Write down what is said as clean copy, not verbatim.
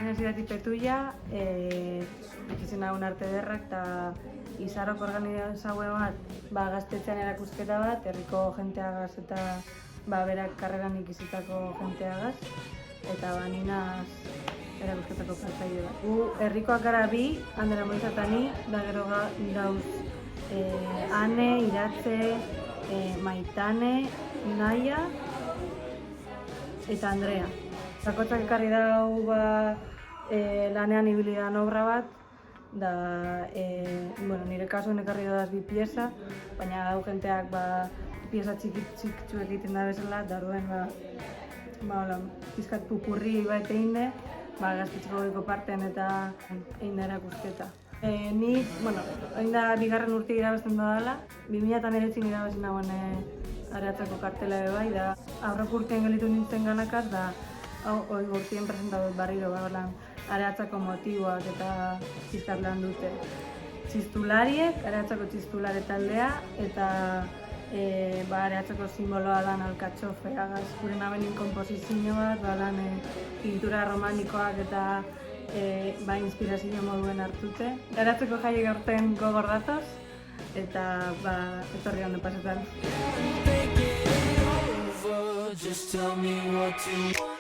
Universidad Petuia, ikizena un arte ederrak eta izarrok organizaue bat gaztetxean erakusketa bat, herriko jenteagaz eta berak karreran ikizitako jenteagaz, eta ninaz erakusketako partaide bat. Gu herrikoak gara bi, Andera Moiza eta ni, da gero gauz Ane, Iratze, Maitane, Naia eta Andrea. Bakoitzak ekarri dau lanean ibili dan obra bat, nire kasuan ekarri dudaz bi pieza, baina dau jenteak pieza txikitsu egiten da bezala, eta orduen pizkat pupurri bat egin gaztetxeko goiko partean eta egin da erakusketa. Ni, egin da bigarren urte irabazten dudala, 2019 irabazten dagoen Areatzako kartela bai, da aurreko urtean gelitu nintzen ganakaz, da hori urtien presentatu barriro Areatzako motiboak eta pizkat lan dute. Txistulariek, Areatzako txistulare taldea, eta Areatzako simboloa dan alkatxofeagaz, gure nabenin kompozizio bat, pintura romanikoak eta inspirazio moduen hartute. Areatzako jaiek aurten gogor datoz, eta etorri ondo pasetan. Just tell me what to